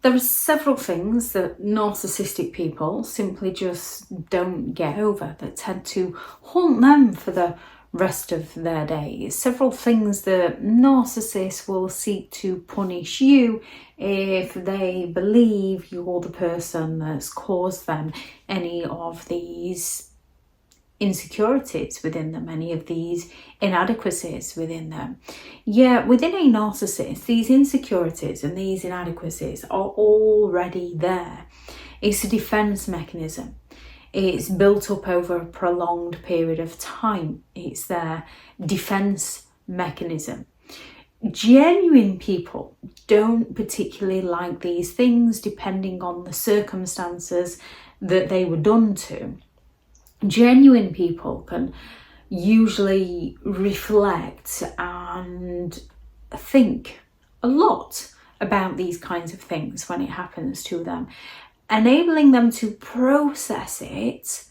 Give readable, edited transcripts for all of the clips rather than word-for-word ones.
There are several things that narcissistic people simply just don't get over that tend to haunt them for the rest of their days. Several things that narcissists will seek to punish you if they believe you're the person that's caused them any of these insecurities within them, any of these inadequacies within them. Yeah, within a narcissist, these insecurities and these inadequacies are already there. It's a defense mechanism. It's built up over a prolonged period of time. It's their defense mechanism. Genuine people don't particularly like these things, depending on the circumstances that they were done to. Genuine people can usually reflect and think a lot about these kinds of things when it happens to them, enabling them to process it,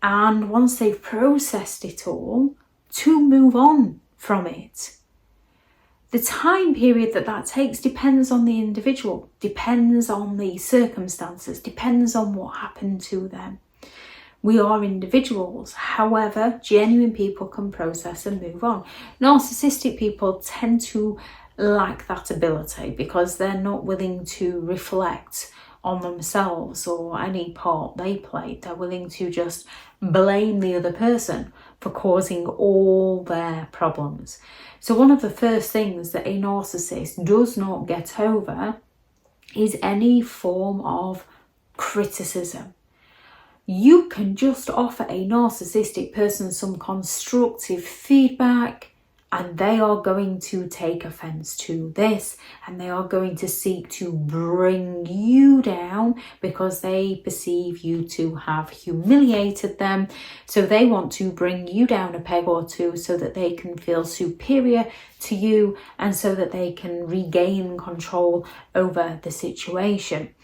and once they've processed it all, to move on from it. The time period that takes depends on the individual, depends on the circumstances, depends on what happened to them. We are individuals. However, genuine people can process and move on. Narcissistic people tend to lack that ability because they're not willing to reflect on themselves or any part they played. They're willing to just blame the other person for causing all their problems. So one of the first things that a narcissist does not get over is any form of criticism. You can just offer a narcissistic person some constructive feedback and they are going to take offense to this, and they are going to seek to bring you down because they perceive you to have humiliated them. So they want to bring you down a peg or two so that they can feel superior to you and so that they can regain control over the situation.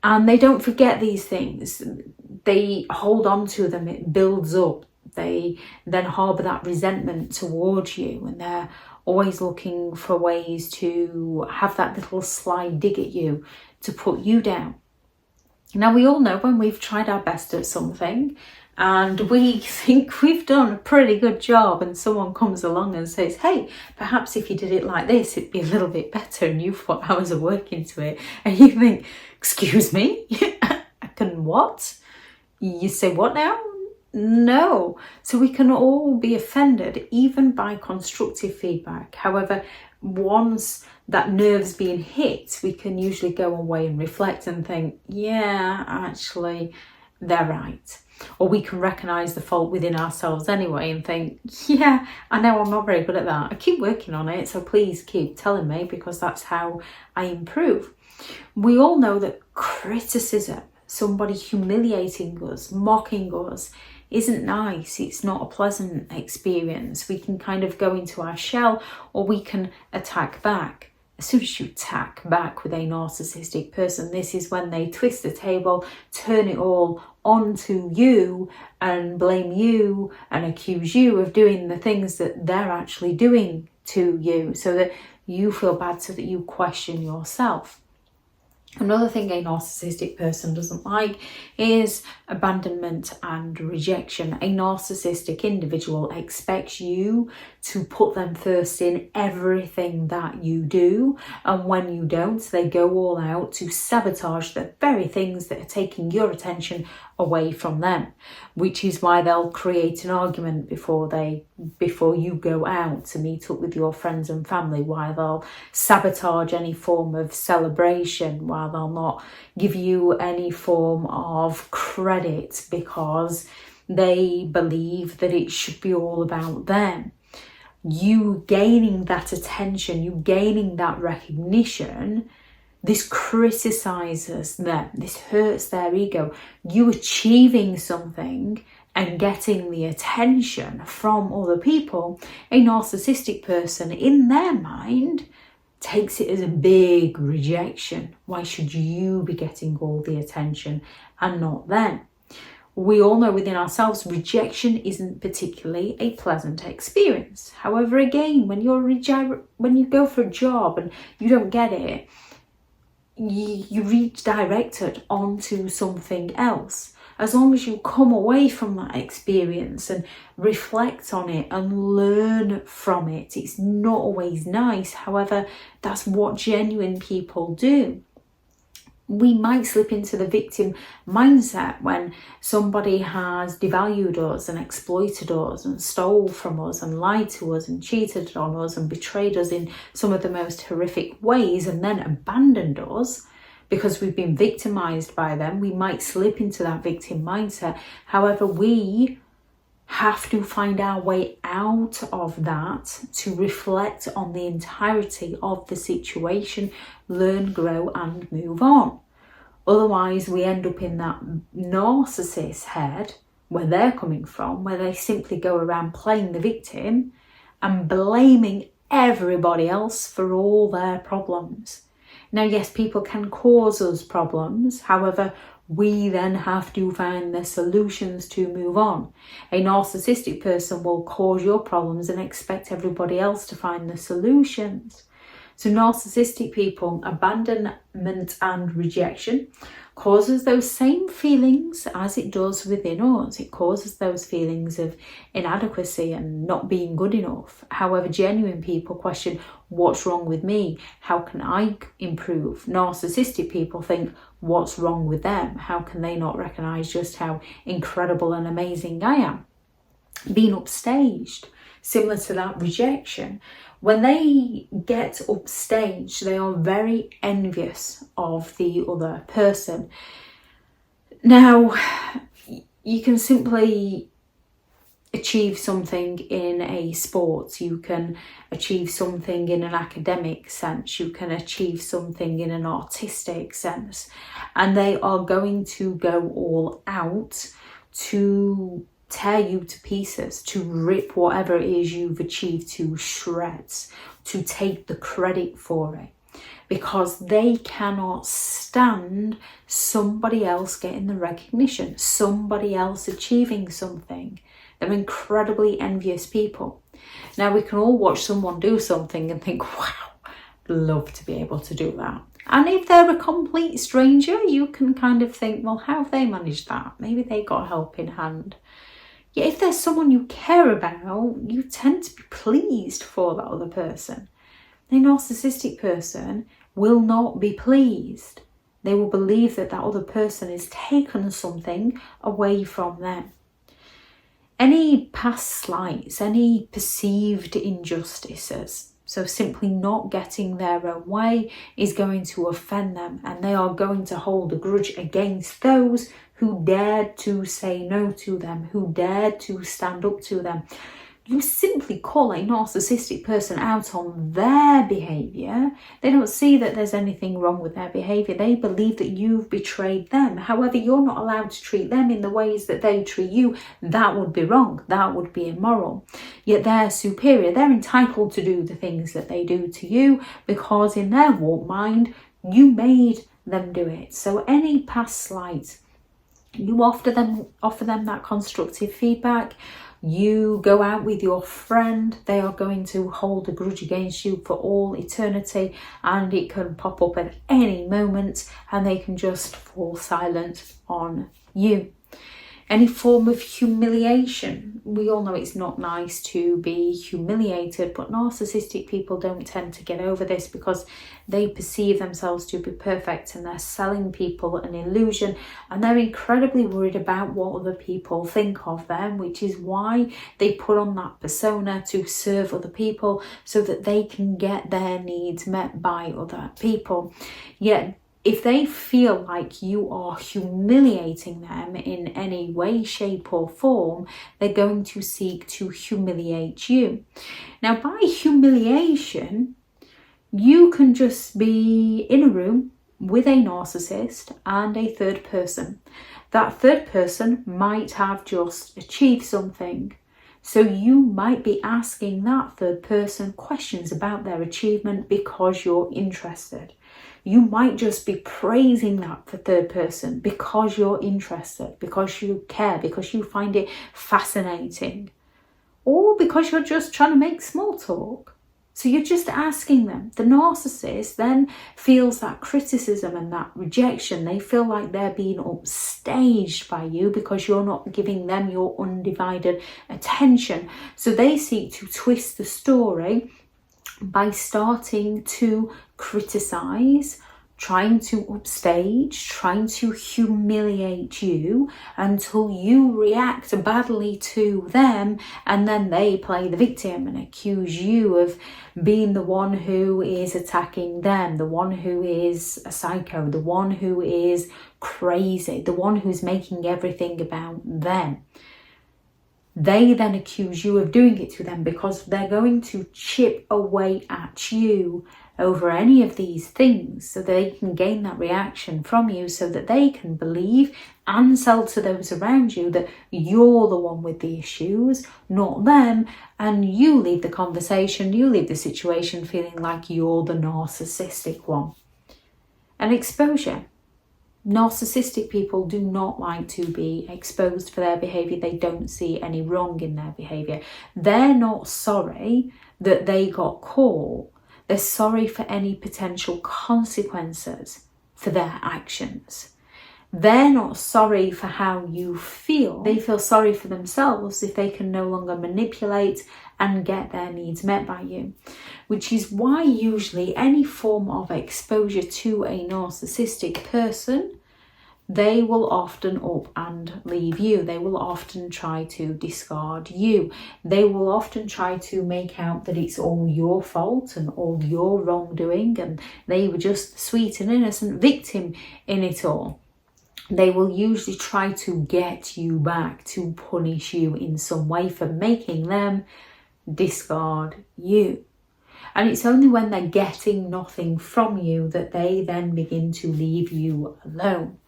And they don't forget these things. They hold on to them. It builds up. They then harbour that resentment towards you, and they're always looking for ways to have that little sly dig at you to put you down. Now, we all know when we've tried our best at something and we think we've done a pretty good job, and someone comes along and says, hey, perhaps if you did it like this, it'd be a little bit better, and you've put hours of work into it, and you think, excuse me, I can what? You say what now? No. So we can all be offended, even by constructive feedback. However, once that nerve's being hit, we can usually go away and reflect and think, yeah, actually, they're right. Or we can recognise the fault within ourselves anyway and think, yeah, I know I'm not very good at that. I keep working on it, so please keep telling me because that's how I improve. We all know that criticism, somebody humiliating us, mocking us, isn't nice. It's not a pleasant experience. We can kind of go into our shell, or we can attack back. As soon as you attack back with a narcissistic person, this is when they twist the table, turn it all onto you and blame you and accuse you of doing the things that they're actually doing to you, so that you feel bad, so that you question yourself. Another thing a narcissistic person doesn't like is abandonment and rejection. A narcissistic individual expects you to put them first in everything that you do, and when you don't, they go all out to sabotage the very things that are taking your attention away from them, which is why they'll create an argument before you go out to meet up with your friends and family, why they'll sabotage any form of celebration, why they'll not give you any form of credit because they believe that it should be all about them. You gaining that attention, you gaining that recognition, this criticizes them, this hurts their ego. You achieving something and getting the attention from other people, a narcissistic person in their mind takes it as a big rejection. Why should you be getting all the attention and not them? We all know within ourselves rejection isn't particularly a pleasant experience. However, again, when you go for a job and you don't get it, you redirect it onto something else. As long as you come away from that experience and reflect on it and learn from it. It's not always nice. However, that's what genuine people do. We might slip into the victim mindset when somebody has devalued us and exploited us and stole from us and lied to us and cheated on us and betrayed us in some of the most horrific ways and then abandoned us because we've been victimized by them. We might slip into that victim mindset. However, we have to find our way out of that to reflect on the entirety of the situation, learn, grow and move on. Otherwise, we end up in that narcissist head where they're coming from, where they simply go around playing the victim and blaming everybody else for all their problems. Now, yes, people can cause us problems. However, we then have to find the solutions to move on. A narcissistic person will cause your problems and expect everybody else to find the solutions. So narcissistic people, abandonment and rejection causes those same feelings as it does within us. It causes those feelings of inadequacy and not being good enough. However, genuine people question, what's wrong with me? How can I improve? Narcissistic people think, what's wrong with them? How can they not recognize just how incredible and amazing I am? Being upstaged, similar to that rejection. When they get upstaged, they are very envious of the other person. Now, you can simply achieve something in a sport, you can achieve something in an academic sense, you can achieve something in an artistic sense, and they are going to go all out to tear you to pieces, to rip whatever it is you've achieved to shreds, to take the credit for it, because they cannot stand somebody else getting the recognition, somebody else achieving something. They're incredibly envious people. Now, we can all watch someone do something and think, wow, I'd love to be able to do that. And if they're a complete stranger, you can kind of think, well, how have they managed that? Maybe they got help in hand. Yet if there's someone you care about, you tend to be pleased for that other person. A narcissistic person will not be pleased. They will believe that that other person has taken something away from them. Any past slights, any perceived injustices, so simply not getting their own way, is going to offend them, and they are going to hold a grudge against those who dared to say no to them, who dared to stand up to them. You simply call a narcissistic person out on their behaviour. They don't see that there's anything wrong with their behaviour. They believe that you've betrayed them. However, you're not allowed to treat them in the ways that they treat you. That would be wrong. That would be immoral. Yet they're superior. They're entitled to do the things that they do to you because in their warped mind, you made them do it. So any past slight, you offer them that constructive feedback. You go out with your friend, they are going to hold a grudge against you for all eternity, and it can pop up at any moment and they can just fall silent on you. Any form of humiliation. We all know it's not nice to be humiliated, but narcissistic people don't tend to get over this because they perceive themselves to be perfect and they're selling people an illusion, and they're incredibly worried about what other people think of them, which is why they put on that persona to serve other people so that they can get their needs met by other people. Yet if they feel like you are humiliating them in any way, shape or form, they're going to seek to humiliate you. Now, by humiliation, you can just be in a room with a narcissist and a third person. That third person might have just achieved something. So you might be asking that third person questions about their achievement because you're interested. You might just be praising that third person because you're interested, because you care, because you find it fascinating, or because you're just trying to make small talk. So you're just asking them. The narcissist then feels that criticism and that rejection. They feel like they're being upstaged by you because you're not giving them your undivided attention. So they seek to twist the story by starting to criticize, trying to upstage, trying to humiliate you until you react badly to them, and then they play the victim and accuse you of being the one who is attacking them, the one who is a psycho, the one who is crazy, the one who's making everything about them. They then accuse you of doing it to them because they're going to chip away at you over any of these things so they can gain that reaction from you, so that they can believe and sell to those around you that you're the one with the issues, not them, and you leave the conversation, you leave the situation feeling like you're the narcissistic one. And exposure. Narcissistic people do not like to be exposed for their behaviour. They don't see any wrong in their behaviour. They're not sorry that they got caught. They're sorry for any potential consequences for their actions. They're not sorry for how you feel. They feel sorry for themselves if they can no longer manipulate and get their needs met by you. Which is why usually any form of exposure to a narcissistic person, they will often up and leave you. They will often try to discard you. They will often try to make out that it's all your fault and all your wrongdoing, and they were just the sweet and innocent victim in it all. They will usually try to get you back, to punish you in some way for making them discard you. And it's only when they're getting nothing from you that they then begin to leave you alone.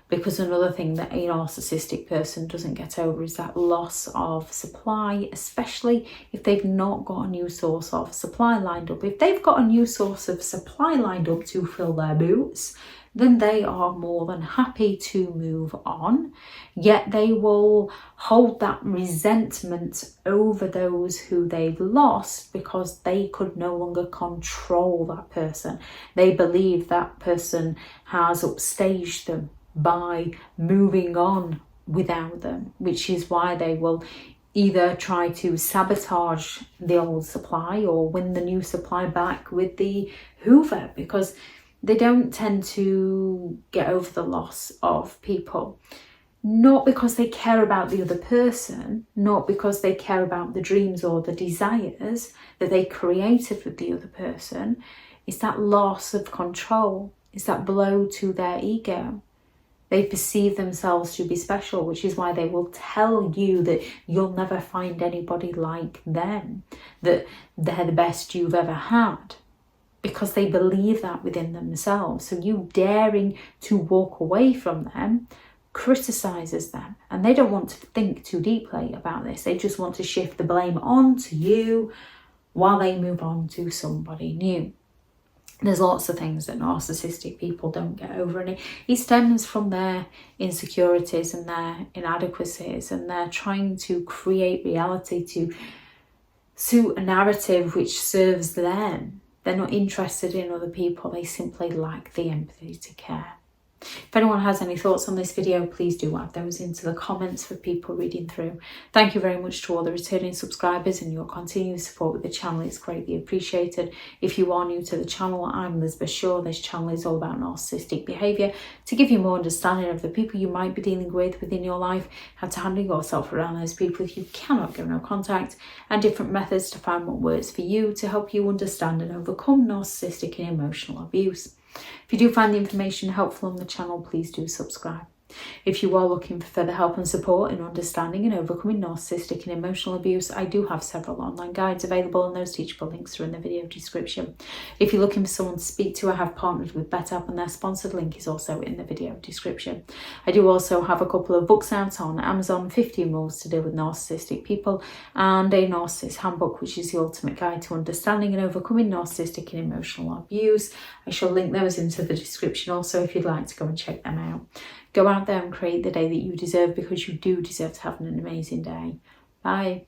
Because another thing that a narcissistic person doesn't get over is that loss of supply, especially if they've not got a new source of supply lined up. If they've got a new source of supply lined up to fill their boots, then they are more than happy to move on. Yet they will hold that resentment over those who they've lost because they could no longer control that person. They believe that person has upstaged them by moving on without them, which is why they will either try to sabotage the old supply or win the new supply back with the Hoover, because they don't tend to get over the loss of people. Not because they care about the other person, not because they care about the dreams or the desires that they created with the other person. It's that loss of control. It's that blow to their ego. They perceive themselves to be special, which is why they will tell you that you'll never find anybody like them, that they're the best you've ever had, because they believe that within themselves. So you daring to walk away from them criticizes them, and they don't want to think too deeply about this. They just want to shift the blame onto you while they move on to somebody new. There's lots of things that narcissistic people don't get over, and it stems from their insecurities and their inadequacies, and they're trying to create reality to suit a narrative which serves them. They're not interested in other people. They simply lack the empathy to care. If anyone has any thoughts on this video, please do add those into the comments for people reading through. Thank you very much to all the returning subscribers, and your continued support with the channel is greatly appreciated. If you are new to the channel, I'm Elizabeth Shaw. This channel is all about narcissistic behaviour to give you more understanding of the people you might be dealing with within your life, how to handle yourself around those people if you cannot give no contact, and different methods to find what works for you to help you understand and overcome narcissistic and emotional abuse. If you do find the information helpful on the channel, please do subscribe. If you are looking for further help and support in understanding and overcoming narcissistic and emotional abuse, I do have several online guides available, and those teachable links are in the video description. If you're looking for someone to speak to, I have partnered with BetterHelp, and their sponsored link is also in the video description. I do also have a couple of books out on Amazon, 15 Rules to Deal with Narcissistic People, and a Narcissists Handbook, which is the ultimate guide to understanding and overcoming narcissistic and emotional abuse. I shall link those into the description also if you'd like to go and check them out. Go out there and create the day that you deserve, because you do deserve to have an amazing day. Bye.